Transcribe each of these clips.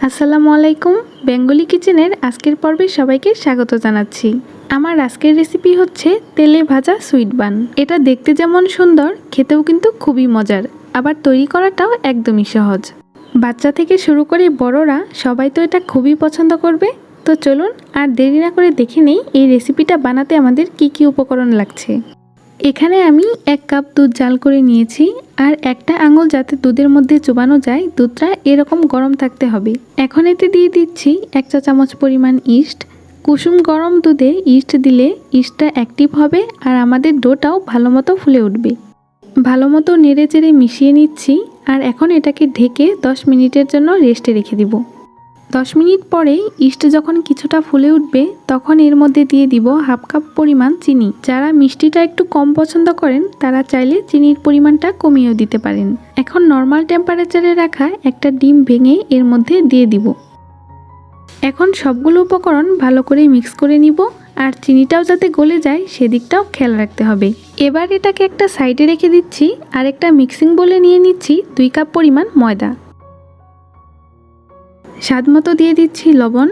আসসালামু আলাইকুম, বেঙ্গলি কিচেনের আজকের পর্বে সবাইকে স্বাগত জানাচ্ছি। আমার আজকের রেসিপি হচ্ছে তেলে ভাজা সুইট বান। এটা দেখতে যেমন সুন্দর, খেতেও কিন্তু খুবই মজার, আবার তৈরি করাটাও একদমই সহজ। বাচ্চা থেকে শুরু করে বড়রা সবাই তো এটা খুবই পছন্দ করবে। তো চলুন আর দেরি না করে দেখে নেই এই রেসিপিটা বানাতে আমাদের কি কি উপকরণ লাগছে। এখানে আমি 1 কাপ দুধ জাল করে নিয়েছি, আর একটা আঙুল যাতে দুধের মধ্যে চুবানো যায়, দুধটা এরকম গরম থাকতে হবে। এখন এতে দিয়ে দিচ্ছি 1 চা চামচ পরিমাণ ইস্ট। কুসুম গরম দুধে ইস্ট দিলে ইস্টটা অ্যাক্টিভ হবে আর আমাদের ডোটাও ভালো মতো ফুলে উঠবে। ভালো মতো নেড়ে চেড়ে মিশিয়ে নিচ্ছি, আর এখন এটাকে ঢেকে 10 মিনিটের জন্য রেস্টে রেখে দিব। 10 মিনিট পরে ইস্ট যখন কিছুটা ফুলে উঠবে, তখন এর মধ্যে দিয়ে দিব 1/2 কাপ পরিমাণ চিনি। যারা মিষ্টিটা একটু কম পছন্দ করেন তারা চাইলে চিনির পরিমাণটা কমিয়েও দিতে পারেন। এখন নর্মাল টেম্পারেচারে রাখা একটা ডিম ভেঙে এর মধ্যে দিয়ে দিব। এখন সবগুলো উপকরণ ভালো করে মিক্স করে নিব, আর চিনিটাও যাতে গলে যায় সেদিকটাও খেয়াল রাখতে হবে। এবার এটাকে একটা সাইডে রেখে দিচ্ছি, আর একটা মিক্সিং বোলে নিয়ে নিচ্ছি 2 কাপ পরিমাণ ময়দা। স্বাদ মতো দিয়ে দিচ্ছি লবণ,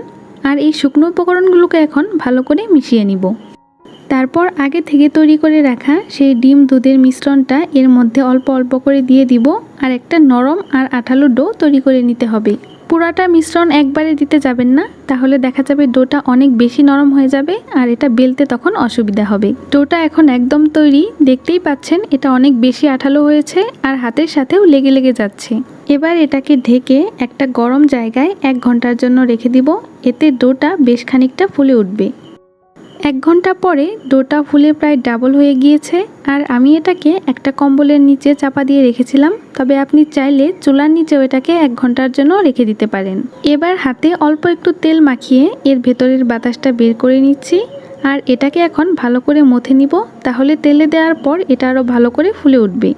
আর এই শুকনো উপকরণগুলোকে এখন ভালো করে মিশিয়ে নিব। তারপর আগে থেকে তৈরি করে রাখা সেই ডিম দুধের মিশ্রণটা এর মধ্যে অল্প অল্প করে দিয়ে দিব, আর একটা নরম আর আঠালো ডো তৈরি করে নিতে হবে। পুরাটা মিশ্রণ একবারে দিতে যাবেন না, তাহলে দেখা যাবে ডোটা অনেক বেশি নরম হয়ে যাবে আর এটা বেলতে তখন অসুবিধা হবে। ডোটা এখন একদম তৈরি, দেখতেই পাচ্ছেন এটা অনেক বেশি আঠালো হয়েছে আর হাতের সাথেও লেগে লেগে যাচ্ছে। এবার এটাকে ঢেকে একটা গরম জায়গায় 1 ঘন্টার জন্য রেখে দিব, এতে ডোটা বেশ খানিকটা ফুলে উঠবে। 1 ঘন্টা পরে ডোটা ফুলে প্রায় ডাবল হয়ে গিয়েছে, আর আমি এটাকে একটা কম্বলের নিচে চাপা দিয়ে রেখেছিলাম, তবে আপনি চাইলে চুলার নিচেও এটাকে 1 ঘন্টার জন্য রেখে দিতে পারেন। এবার হাতে অল্প একটু তেল মাখিয়ে এর ভেতরের বাতাসটা বের করে নিচ্ছি, আর এটাকে এখন ভালো করে মথে নিব, তাহলে তেলে দেওয়ার পর এটা আরও ভালো করে ফুলে উঠবে।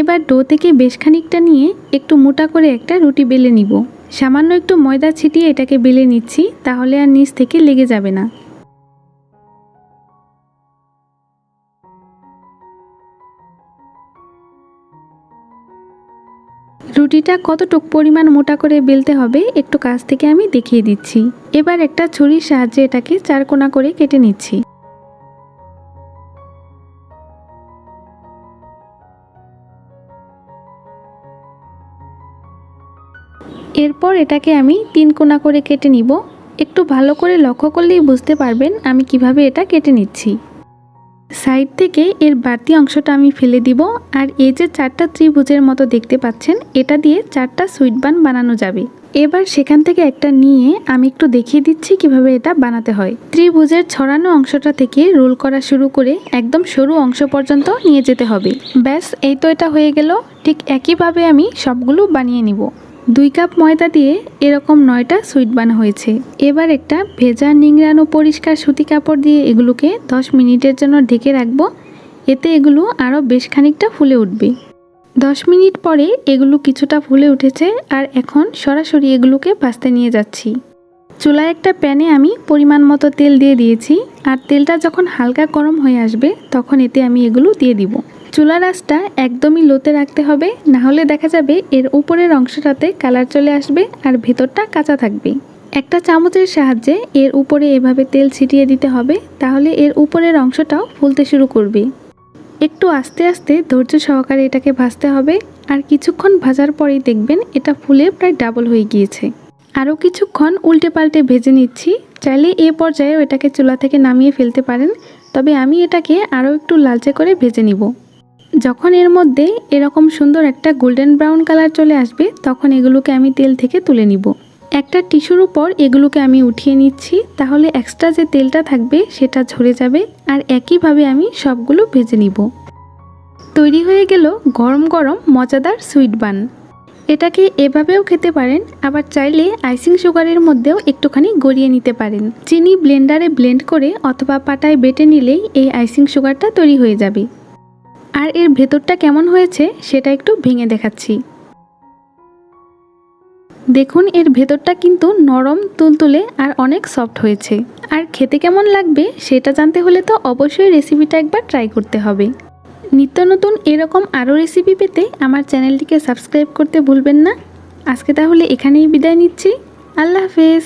এবার ডো থেকে বেশ খানিকটা নিয়ে একটু মোটা করে একটা রুটি বেলে নিব। সামান্য একটু ময়দা ছিটিয়ে এটাকে বেলে নিচ্ছি, তাহলে আর নিচ থেকে লেগে যাবে না। রুটিটা কতটুক পরিমাণ মোটা করে বেলতে হবে একটু কাছ থেকে আমি দেখিয়ে দিচ্ছি। এবার একটা ছুরির সাহায্যে এটাকে 4 কোনা করে কেটে নিচ্ছি। এরপর এটাকে আমি 3 কোনা করে কেটে নিব। একটু ভালো করে লক্ষ্য করলেই বুঝতে পারবেন আমি কিভাবে এটা কেটে নিচ্ছি। সাইড থেকে এর বাড়তি অংশটা আমি ফেলে দিব, আর এই যে 4টা ত্রিভুজের মতো দেখতে পাচ্ছেন, এটা দিয়ে 4টা সুইট বান বানানো যাবে। এবার সেখান থেকে একটা নিয়ে আমি একটু দেখিয়ে দিচ্ছি কিভাবে এটা বানাতে হয়। ত্রিভুজের ছড়ানো অংশটা থেকে রোল করা শুরু করে একদম সরু অংশ পর্যন্ত নিয়ে যেতে হবে। ব্যাস, এই তো এটা হয়ে গেল। ঠিক একইভাবে আমি সবগুলো বানিয়ে নিব। 2 কাপ ময়দা দিয়ে এরকম 9টা সুইট বান হয়েছে। এবার একটা ভেজা নিংড়ানো পরিষ্কার সুতি কাপড় দিয়ে এগুলোকে 10 মিনিটের জন্য ঢেকে রাখবো, এতে এগুলো আরও বেশ খানিকটা ফুলে উঠবে। 10 মিনিট পরে এগুলো কিছুটা ফুলে উঠেছে, আর এখন সরাসরি এগুলোকে ভাজতে নিয়ে যাচ্ছি। চুলায় একটা প্যানে আমি পরিমাণ মতো তেল দিয়ে দিয়েছি, আর তেলটা যখন হালকা গরম হয়ে আসবে তখন এতে আমি এগুলো দিয়ে দিব। চুলার আঁচটা একদমই লোতে রাখতে হবে, না হলে দেখা যাবে এর উপরের অংশটাতে কালার চলে আসবে আর ভেতরটা কাঁচা থাকবে। একটা চামচের সাহায্যে এর উপরে এভাবে তেল ছিটিয়ে দিতে হবে, তাহলে এর উপরের অংশটাও ফুলতে শুরু করবে। একটু আস্তে আস্তে ধৈর্য সহকারে এটাকে ভাজতে হবে, আর কিছুক্ষণ ভাজার পরেই দেখবেন এটা ফুলে প্রায় ডাবল হয়ে গিয়েছে। আরও কিছুক্ষণ উল্টে পাল্টে ভেজে নিচ্ছি। চাইলে এ পর্যায়েও এটাকে চুলা থেকে নামিয়ে ফেলতে পারেন, তবে আমি এটাকে আরও একটু লালচে করে ভেজে নিব। যখন এর মধ্যে এরকম সুন্দর একটা গোল্ডেন ব্রাউন কালার চলে আসবে, তখন এগুলোকে আমি তেল থেকে তুলে নিব। একটা টিস্যুর উপর এগুলোকে আমি উঠিয়ে নিচ্ছি, তাহলে এক্সট্রা যে তেলটা থাকবে সেটা ঝরে যাবে, আর একইভাবে আমি সবগুলো ভেজে নিব। তৈরি হয়ে গেল গরম গরম মজাদার সুইট বান। এটাকে এভাবেও খেতে পারেন, আবার চাইলে আইসিং সুগারের মধ্যেও একটুখানি গড়িয়ে নিতে পারেন। চিনি ব্লেন্ডারে ব্লেন্ড করে অথবা পাটায় বেটে নিলেই এই আইসিং সুগারটা তৈরি হয়ে যাবে। আর এর ভেতরটা কেমন হয়েছে সেটা একটু ভেঙে দেখাচ্ছি। দেখুন, এর ভেতরটা কিন্তু নরম তুলতুলে আর অনেক সফট হয়েছে। আর খেতে কেমন লাগবে সেটা জানতে হলে তো অবশ্যই রেসিপিটা একবার ট্রাই করতে হবে। নিত্য নতুন এরকম আরও রেসিপি পেতে আমার চ্যানেলটিকে সাবস্ক্রাইব করতে ভুলবেন না। আজকে তাহলে এখানেই বিদায় নিচ্ছি। আল্লাহ হাফেজ।